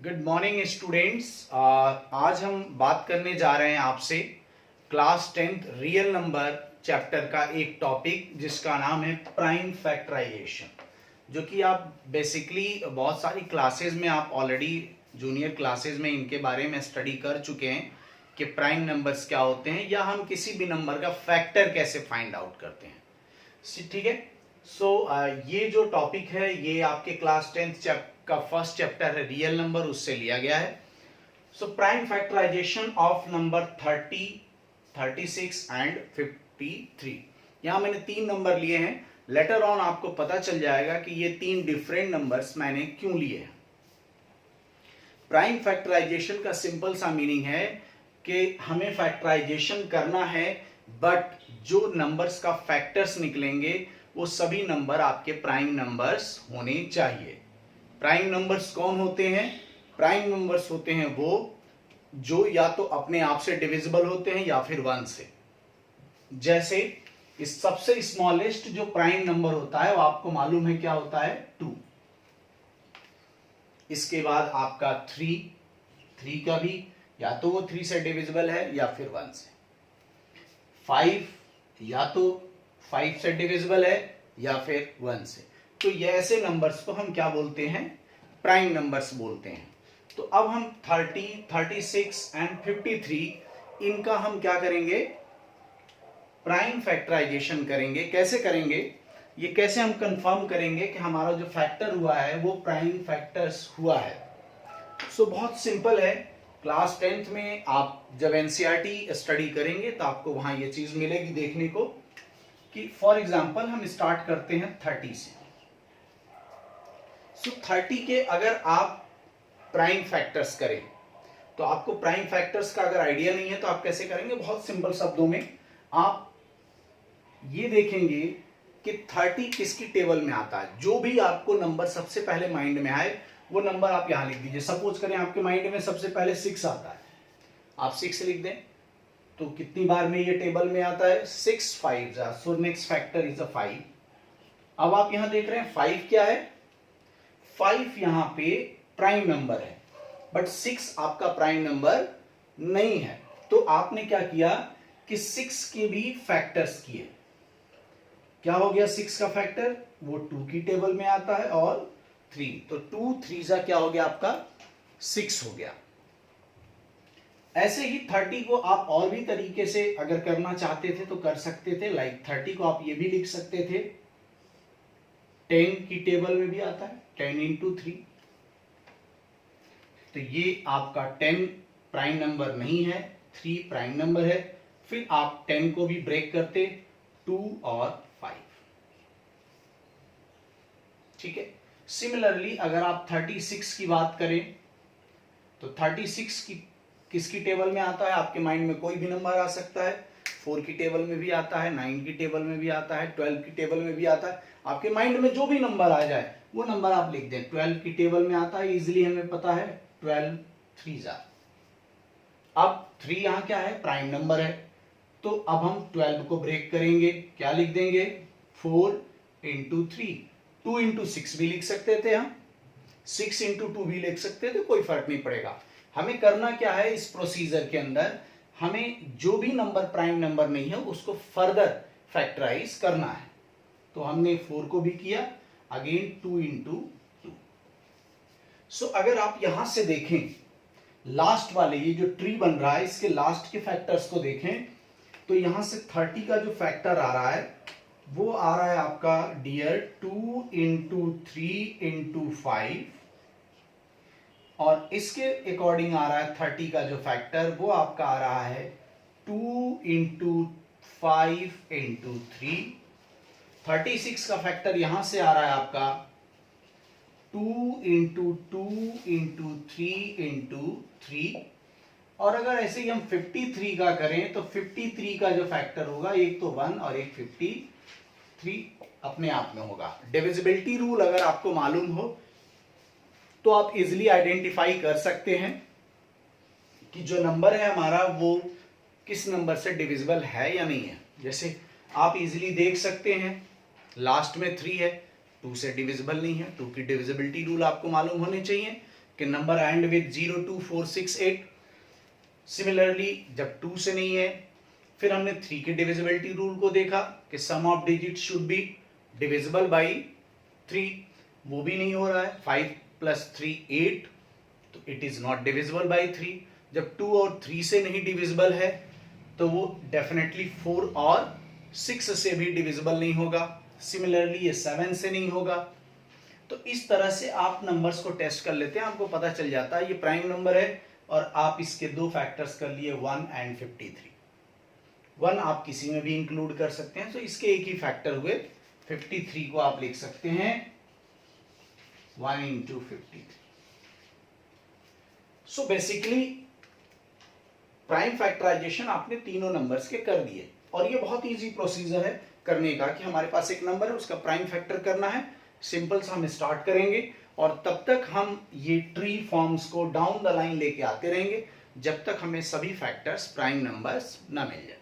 Good morning students. आज हम बात करने जा रहे हैं आपसे class 10th real number chapter का एक टॉपिक जिसका नाम है प्राइम फैक्टराइजेशन, जो कि आप बेसिकली बहुत सारी क्लासेस में आप ऑलरेडी जूनियर क्लासेस में इनके बारे में स्टडी कर चुके हैं कि प्राइम नंबर्स क्या होते हैं या हम किसी भी नंबर का फैक्टर कैसे फाइंड आउट करते हैं। ठीक है। सो ये जो टॉपिक है ये आपके क्लास 10th का फर्स्ट चैप्टर है रियल नंबर, उससे लिया गया है। So prime factorization of number 30, 36 and 53। यहां मैंने तीन नंबर लिए हैं। लेटर ऑन आपको पता चल जाएगा कि ये तीन डिफरेंट नंबर्स मैंने क्यों लिए हैं। प्राइम फैक्टराइजेशन का सिंपल सा मीनिंग है कि हमें फैक्टराइजेशन करना है, बट जो नंबर्स का फैक्टर्स निकलेंगे वो सभी नंबर आपके प्राइम नंबर्स होने चाहिए। प्राइम नंबर्स कौन होते हैं? प्राइम नंबर्स होते हैं वो जो या तो अपने आप से डिविजिबल होते हैं या फिर 1 से। जैसे इस सबसे स्मॉलेस्ट जो प्राइम नंबर होता है वो आपको मालूम है क्या होता है? 2। इसके बाद आपका 3 का भी या तो वो 3 से डिविजिबल है या फिर 1 से। 5 या तो 5 से डिविजिबल है या फिर 1 से। तो ये ऐसे नंबर्स को हम क्या बोलते हैं? प्राइम नंबर्स बोलते हैं। तो अब हम 30, 36 एंड 53 इनका हम क्या करेंगे? प्राइम फैक्टराइजेशन करेंगे। कैसे करेंगे? ये कैसे हम कंफर्म करेंगे कि हमारा जो फैक्टर हुआ है वो प्राइम फैक्टर्स हुआ है? सो बहुत सिंपल है। क्लास 10th में आप जब एनसीईआरटी स्टडी करेंगे तो आपको वहां ये चीज मिलेगी देखने को कि फॉर एग्जांपल हम स्टार्ट करते हैं 30 से। सो 30 के अगर आप प्राइम फैक्टर्स करें तो आपको प्राइम फैक्टर्स का अगर आइडिया नहीं है तो आप कैसे करेंगे? बहुत सिंपल शब्दों में आप ये देखेंगे कि 30 किसकी टेबल में आता है। जो भी आपको नंबर सबसे पहले माइंड में आए वो नंबर आप यहां लिख दीजिए। सपोज करें आपके माइंड में सबसे पहले 6 आता है, आप 6 लिख दें। तो कितनी बार में ये टेबल में आता है? 6 5 so next factor is a 5। अब आप यहां देख रहे हैं 5 क्या है? 5 यहां पे प्राइम नंबर है, बट 6 आपका प्राइम नंबर नहीं है। तो आपने क्या किया कि 6 के भी फैक्टर्स किए। क्या हो गया 6 का फैक्टर? वो 2 की टेबल में आता है और 3। तो 2 3 क्या हो गया आपका? 6 हो गया। ऐसे ही 30 को आप और भी तरीके से अगर करना चाहते थे तो कर सकते थे। लाइक 30 को आप ये भी लिख सकते थे, 10 की टेबल में भी आता है, 10 इंटू 3। तो ये आपका 10 प्राइम नंबर नहीं है, 3 प्राइम नंबर है। फिर आप 10 को भी ब्रेक करते 2 और 5। ठीक है। सिमिलरली अगर आप 36 की बात करें तो 36 की किसकी टेबल में आता है? आपके माइंड में कोई भी नंबर आ सकता है। 4 की टेबल में भी आता है, 9 की टेबल में भी आता है, 12 की टेबल में भी आता है। आपके माइंड में जो भी नंबर आ जाए वो नंबर आप लिख दें। 12 की टेबल में आता है, इजीली हमें पता है 12 3 अब 3 यहां क्या है? प्राइम नंबर है। तो अब हम 12 को ब्रेक करेंगे, क्या लिख देंगे? 4 इंटू 3। 2 इंटू 6 भी लिख सकते थे हम, 6 इंटू 2 भी लिख सकते थे, कोई फर्क नहीं पड़ेगा। हमें करना क्या है इस प्रोसीजर के अंदर? हमें जो भी नंबर प्राइम नंबर नहीं है उसको फर्दर फैक्टराइज करना है। तो हमने 4 को भी किया, अगेन 2 इंटू 2। सो अगर आप यहां से देखें लास्ट वाले ये जो ट्री बन रहा है इसके लास्ट के फैक्टर्स को देखें तो यहां से 30 का जो फैक्टर आ रहा है वो आ रहा है आपका डियर 2 इंटू 3 इंटू 5, और इसके अकॉर्डिंग आ रहा है 30 का जो फैक्टर वो आपका आ रहा है 2 इंटू 5 इंटू 3। 36 का फैक्टर यहां से आ रहा है आपका 2 इंटू 2 इंटू 3 इंटू 3। और अगर ऐसे ही हम 53 का करें तो 53 का जो फैक्टर होगा एक तो 1 और एक 53 अपने आप में होगा। डिविजिबिलिटी रूल अगर आपको मालूम हो तो आप इजीली आइडेंटिफाई कर सकते हैं कि जो नंबर है हमारा वो किस नंबर से डिविजिबल है या नहीं है। जैसे आप इजीली देख सकते हैं लास्ट में 3 है, 2 से डिविजिबल नहीं है। 2 की डिविजिबिलिटी रूल आपको मालूम होने चाहिए कि नंबर एंड विद 0, 2, 4, 6, 8। सिमिलरली जब 2 से नहीं है, फिर हमने 3 के डिविजिबिलिटी रूल को देखा कि sum of digit should be divisible by 3, वो भी नहीं हो रहा है। 5 + 3 8, तो it is not divisible by 3। जब 2 और 3 से नहीं डिविजिबल है तो वो डेफिनेटली 4 और 6 से भी डिविजिबल नहीं होगा। सिमिलरली ये 7 से नहीं होगा। तो इस तरह से आप नंबर्स को टेस्ट कर लेते हैं, आपको पता चल जाता है ये प्राइम नंबर है। और आप इसके 2 फैक्टर्स कर लिए 1 और 53। 1 आप किसी में भी इंक्लूड कर सकते हैं, तो इसके एक ही फैक्टर हुए। 53 को आप लिख सकते हैं 1 × 53। सो बेसिकली प्राइम फैक्टराइजेशन आपने तीनों नंबर्स के कर दिए, और ये बहुत इजी प्रोसीजर है करने का कि हमारे पास एक नंबर है उसका प्राइम फैक्टर करना है। सिंपल सा हम स्टार्ट करेंगे और तब तक हम ये ट्री फॉर्म्स को डाउन द लाइन लेके आते रहेंगे जब तक हमें सभी फैक्टर्स प्राइम नंबर्स ना मिल जाए।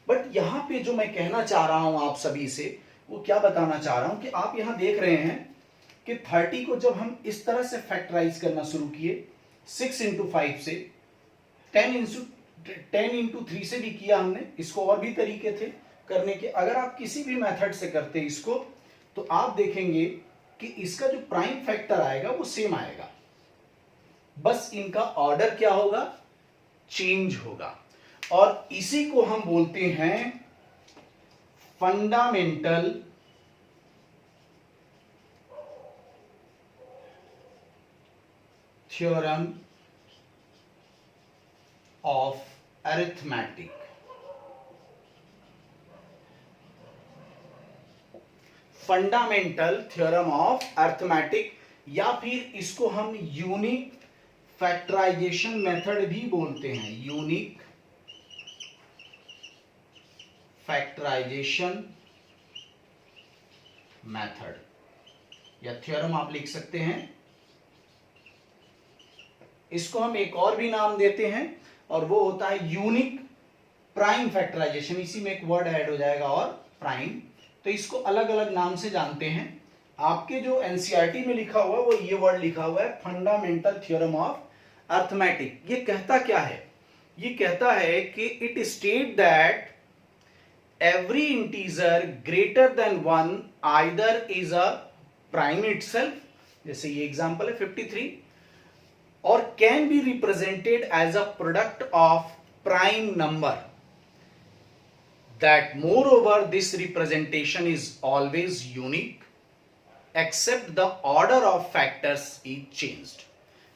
बट यहाँ पे जो मैं कहना चाह रहा हूं आप सभी से, वो क्या बताना चाह रहा हूं कि आप यहाँ देख रहे हैं कि 30 को जब हम इस तरह से फैक्टराइज करना शुरू किए 6 × 5 से, 10 × 3 से भी किया हमने, इसको और भी तरीके थे करने के। अगर आप किसी भी मेथड से करते इसको तो आप देखेंगे कि इसका जो प्राइम फैक्टर आएगा वो सेम आएगा, बस इनका ऑर्डर क्या होगा, चेंज होगा। और इसी को हम बोलते हैं fundamental theorem of arithmetic. Fundamental theorem of arithmetic, या फिर इसको हम यूनिक फैक्टराइजेशन मेथड भी बोलते हैं। यूनिक फैक्टराइजेशन मेथड या थ्योरम आप लिख सकते हैं। इसको हम एक और भी नाम देते हैं और वो होता है यूनिक प्राइम फैक्टराइजेशन। इसी में एक वर्ड ऐड हो जाएगा और प्राइम, तो इसको अलग अलग नाम से जानते हैं। आपके जो एनसीईआरटी में लिखा हुआ है वो ये वर्ड लिखा हुआ है फंडामेंटल थ्योरम ऑफ अरिथमेटिक। ये कहता क्या है, ये कहता है कि it state that every integer greater than 1 either is a prime itself, जैसे ये एग्जांपल है 53, or can be represented as a product of prime number, that moreover this representation is always unique except the order of factors is changed.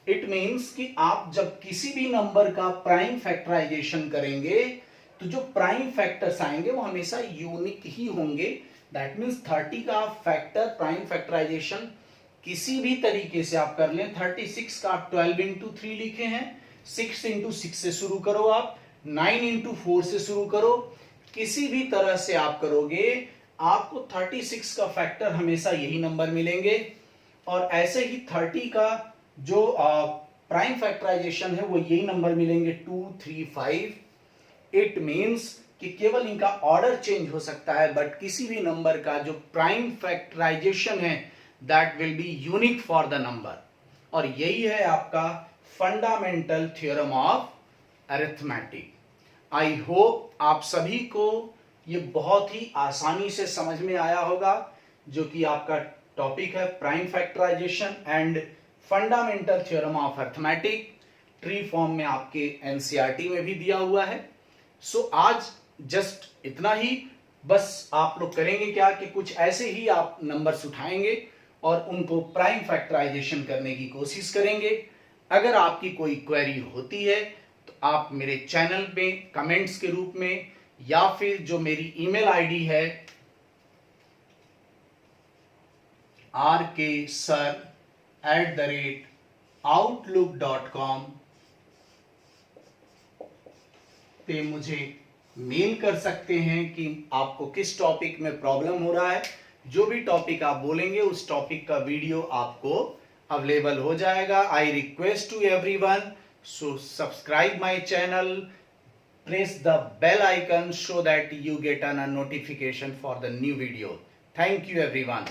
It means कि आप जब किसी भी number का prime factorisation करेंगे तो जो प्राइम फैक्टर्स आएंगे वो हमेशा यूनिक ही होंगे। दैट मींस 30 का फैक्टर प्राइम फैक्टराइजेशन किसी भी तरीके से आप कर लें। 36 का आप 12 × 3 लिखे हैं, 6 × 6 से शुरू करो, आप 9 × 4 से शुरू करो, किसी भी तरह से आप करोगे आपको 36 का फैक्टर हमेशा यही नंबर मिलेंगे। और ऐसे ही 30 का जो प्राइम फैक्टराइजेशन है वो यही नंबर मिलेंगे 2, 3, 5। इट मीन्स कि केवल इनका ऑर्डर चेंज हो सकता है, बट किसी भी नंबर का जो प्राइम फैक्टराइजेशन है that will be unique for the number. और यही है आपका fundamental theorem of arithmetic. I hope आप सभी को ये बहुत ही आसानी से समझ में आया होगा, जो कि आपका टॉपिक है prime factorization and fundamental theorem of arithmetic. Tree form में आपके एनसीईआरटी में भी दिया हुआ है। सो आज जस्ट इतना ही, बस आप लोग करेंगे क्या कि कुछ ऐसे ही आप नंबर्स उठाएंगे और उनको प्राइम फैक्टराइजेशन करने की कोशिश करेंगे। अगर आपकी कोई क्वेरी होती है तो आप मेरे चैनल पे कमेंट्स के रूप में, या फिर जो मेरी ईमेल आईडी है rksir@outlook.com पे मुझे मेल कर सकते हैं कि आपको किस टॉपिक में प्रॉब्लम हो रहा है। जो भी टॉपिक आप बोलेंगे उस टॉपिक का वीडियो आपको अवेलेबल हो जाएगा। I request to everyone, so subscribe my channel, press the bell icon so that you get a notification for the new video. Thank you everyone.